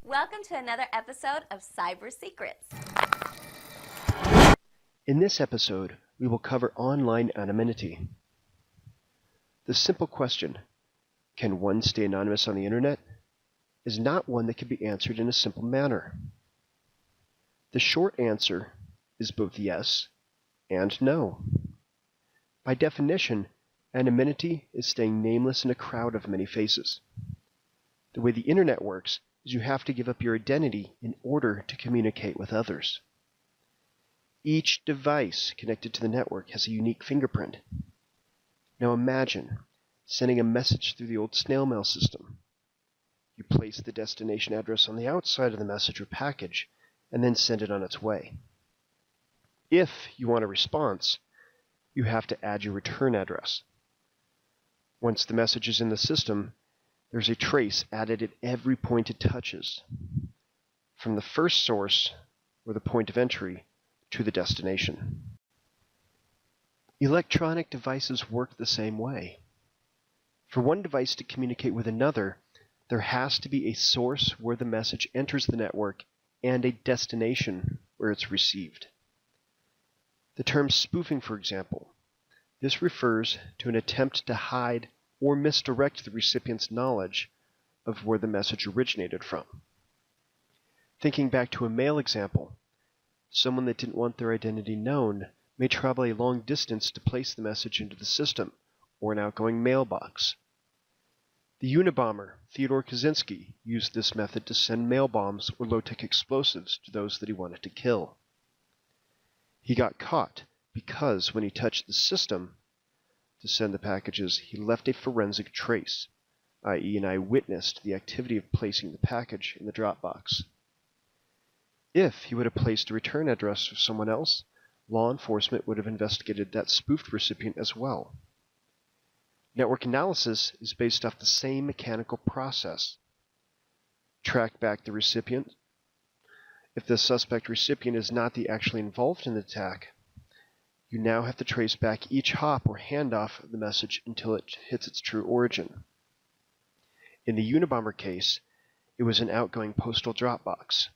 Welcome to another episode of Cyber Secrets. In this episode, we will cover online anonymity. The simple question, can one stay anonymous on the internet, is not one that can be answered in a simple manner. The short answer is both yes and no. By definition, anonymity is staying nameless in a crowd of many faces. The way the internet works is you have to give up your identity in order to communicate with others. Each device connected to the network has a unique fingerprint. Now imagine sending a message through the old snail mail system. You place the destination address on the outside of the message or package and then send it on its way. If you want a response, you have to add your return address. Once the message is in the system, there's a trace added at every point it touches, from the first source, or the point of entry, to the destination. Electronic devices work the same way. For one device to communicate with another, there has to be a source where the message enters the network and a destination where it's received. The term spoofing, for example, this refers to an attempt to hide or misdirect the recipient's knowledge of where the message originated from. Thinking back to a mail example, someone that didn't want their identity known may travel a long distance to place the message into the system or an outgoing mailbox. The Unabomber, Theodore Kaczynski, used this method to send mail bombs or low-tech explosives to those that he wanted to kill. He got caught because when he touched the system to send the packages, he left a forensic trace, i.e. an eyewitness to the activity of placing the package in the drop box. If he would have placed a return address for someone else, law enforcement would have investigated that spoofed recipient as well. Network analysis is based off the same mechanical process. Track back the recipient. If the suspect recipient is not the actually involved in the attack, you now have to trace back each hop or handoff of the message until it hits its true origin. In the Unabomber case, it was an outgoing postal drop box.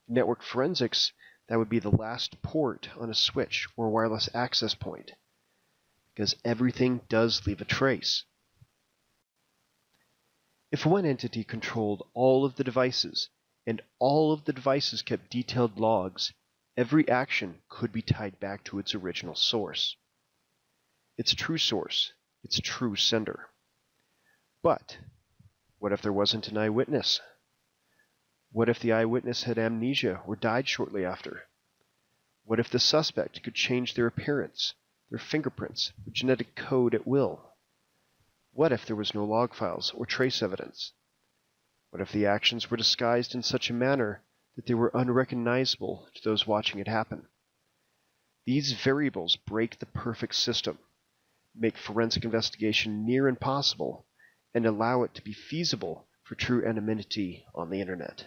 In network forensics, that would be the last port on a switch or wireless access point, because everything does leave a trace. If one entity controlled all of the devices, and all of the devices kept detailed logs, every action could be tied back to its original source. Its true source, its true sender. But what if there wasn't an eyewitness? What if the eyewitness had amnesia or died shortly after? What if the suspect could change their appearance, their fingerprints, their genetic code at will? What if there was no log files or trace evidence? What if the actions were disguised in such a manner that they were unrecognizable to those watching it happen? These variables break the perfect system, make forensic investigation near impossible, and allow it to be feasible for true anonymity on the internet.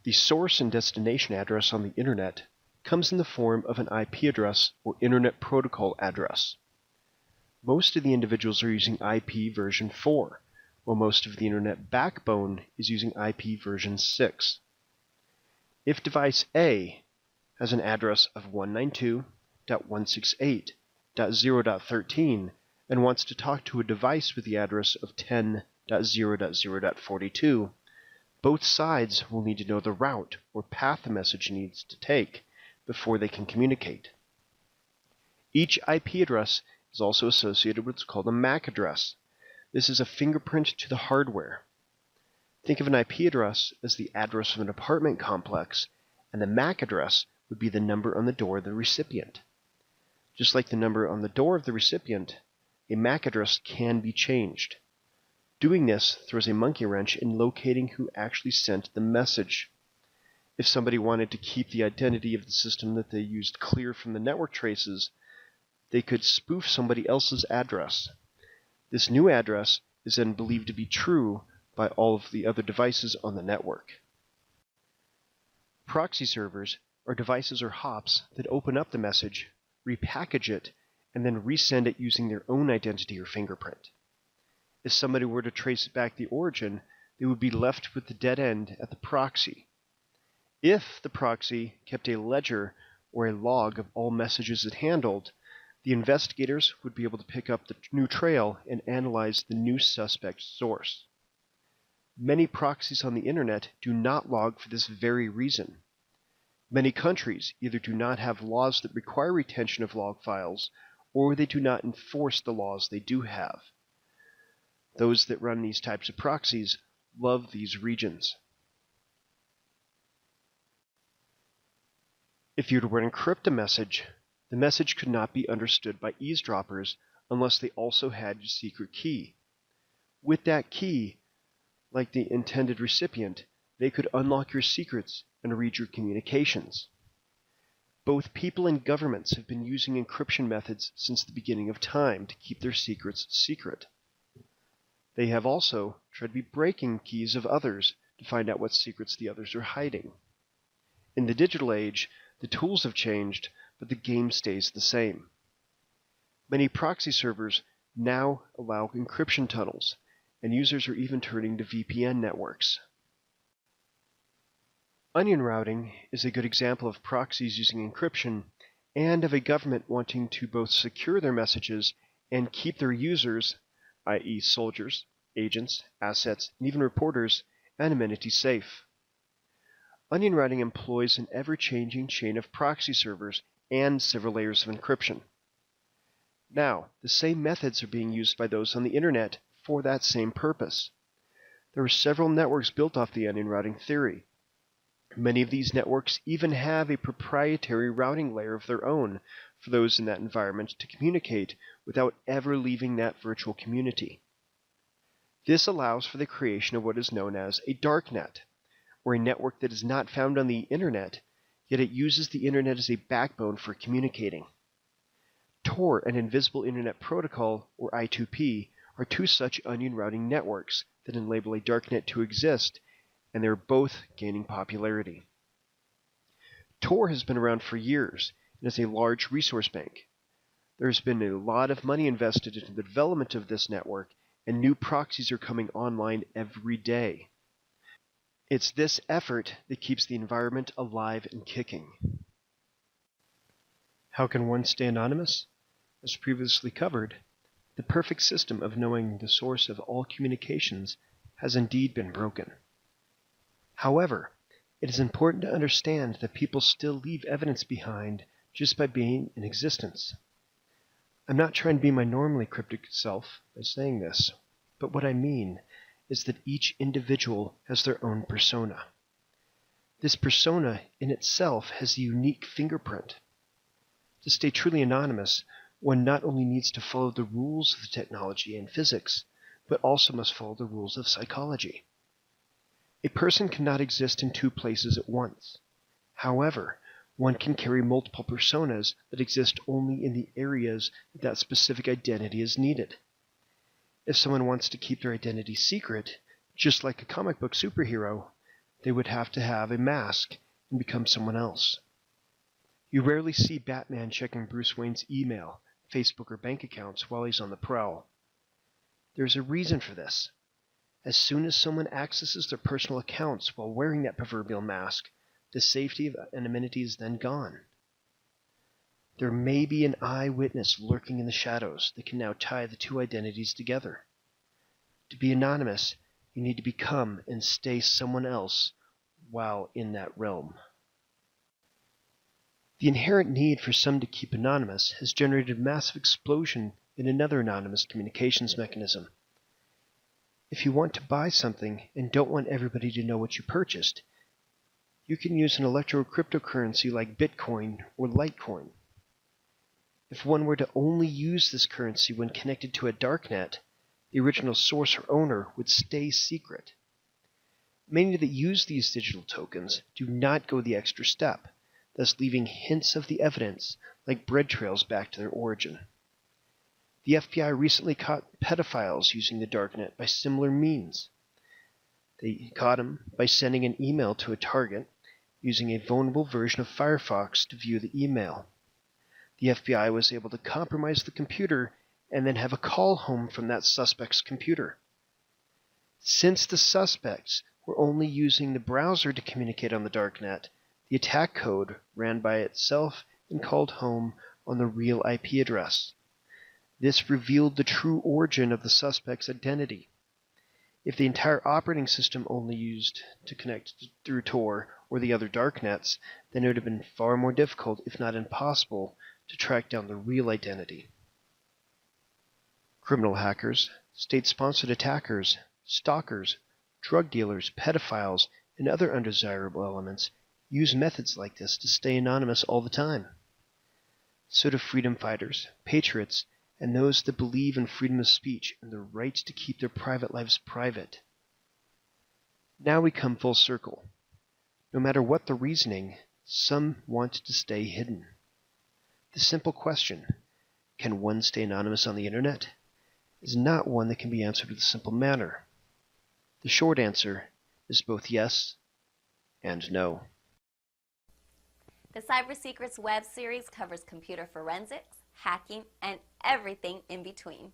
The source and destination address on the internet comes in the form of an IP address or Internet Protocol address. Most of the individuals are using IP version 4, while most of the internet backbone is using IP version 6. If device A has an address of 192.168.0.13 and wants to talk to a device with the address of 10.0.0.42, both sides will need to know the route or path the message needs to take before they can communicate. Each IP address is also associated with what's called a MAC address. This is a fingerprint to the hardware. Think of an IP address as the address of an apartment complex, and the MAC address would be the number on the door of the recipient. Just like the number on the door of the recipient, a MAC address can be changed. Doing this throws a monkey wrench in locating who actually sent the message. If somebody wanted to keep the identity of the system that they used clear from the network traces, they could spoof somebody else's address. This new address is then believed to be true by all of the other devices on the network. Proxy servers are devices or hops that open up the message, repackage it, and then resend it using their own identity or fingerprint. If somebody were to trace back the origin, they would be left with the dead end at the proxy. If the proxy kept a ledger or a log of all messages it handled, the investigators would be able to pick up the new trail and analyze the new suspect source. Many proxies on the internet do not log for this very reason. Many countries either do not have laws that require retention of log files, or they do not enforce the laws they do have. Those that run these types of proxies love these regions. If you were to encrypt a message, the message could not be understood by eavesdroppers unless they also had your secret key. With that key, like the intended recipient, they could unlock your secrets and read your communications. Both people and governments have been using encryption methods since the beginning of time to keep their secrets secret. They have also tried to be breaking keys of others to find out what secrets the others are hiding. In the digital age, the tools have changed, but the game stays the same. Many proxy servers now allow encryption tunnels, and users are even turning to VPN networks. Onion routing is a good example of proxies using encryption and of a government wanting to both secure their messages and keep their users, i.e. soldiers, agents, assets, and even reporters, anonymity safe. Onion routing employs an ever-changing chain of proxy servers and several layers of encryption. Now, the same methods are being used by those on the internet for that same purpose. There are several networks built off the onion routing theory. Many of these networks even have a proprietary routing layer of their own for those in that environment to communicate without ever leaving that virtual community. This allows for the creation of what is known as a darknet, or a network that is not found on the internet, yet it uses the internet as a backbone for communicating. Tor and Invisible Internet Protocol, or I2P, are two such onion routing networks that enable a darknet to exist, and they are both gaining popularity. Tor has been around for years and is a large resource bank. There has been a lot of money invested into the development of this network, and new proxies are coming online every day. It's this effort that keeps the environment alive and kicking. How can one stay anonymous? As previously covered, the perfect system of knowing the source of all communications has indeed been broken. However, it is important to understand that people still leave evidence behind just by being in existence. I'm not trying to be my normally cryptic self by saying this, but what I mean is that each individual has their own persona. This persona in itself has a unique fingerprint. To stay truly anonymous, one not only needs to follow the rules of the technology and physics, but also must follow the rules of psychology. A person cannot exist in two places at once. However, one can carry multiple personas that exist only in the areas that specific identity is needed. If someone wants to keep their identity secret, just like a comic book superhero, they would have to have a mask and become someone else. You rarely see Batman checking Bruce Wayne's email, Facebook, or bank accounts while he's on the prowl. There's a reason for this. As soon as someone accesses their personal accounts while wearing that proverbial mask, the safety of anonymity is then gone. There may be an eyewitness lurking in the shadows that can now tie the two identities together. To be anonymous, you need to become and stay someone else while in that realm. The inherent need for some to keep anonymous has generated a massive explosion in another anonymous communications mechanism. If you want to buy something and don't want everybody to know what you purchased, you can use an electro-cryptocurrency like Bitcoin or Litecoin. If one were to only use this currency when connected to a darknet, the original source or owner would stay secret. Many that use these digital tokens do not go the extra step, thus leaving hints of the evidence like bread trails back to their origin. The FBI recently caught pedophiles using the darknet by similar means. They caught them by sending an email to a target using a vulnerable version of Firefox to view the email. The FBI was able to compromise the computer and then have a call home from that suspect's computer. Since the suspects were only using the browser to communicate on the darknet, the attack code ran by itself and called home on the real IP address. This revealed the true origin of the suspect's identity. If the entire operating system only used to connect through Tor or the other darknets, then it would have been far more difficult, if not impossible, to track down the real identity. Criminal hackers, state-sponsored attackers, stalkers, drug dealers, pedophiles, and other undesirable elements use methods like this to stay anonymous all the time. So do freedom fighters, patriots, and those that believe in freedom of speech and the right to keep their private lives private. Now we come full circle. No matter what the reasoning, some want to stay hidden. The simple question, can one stay anonymous on the internet, is not one that can be answered with a simple manner. The short answer is both yes and no. The Cyber Secrets web series covers computer forensics, hacking, and everything in between.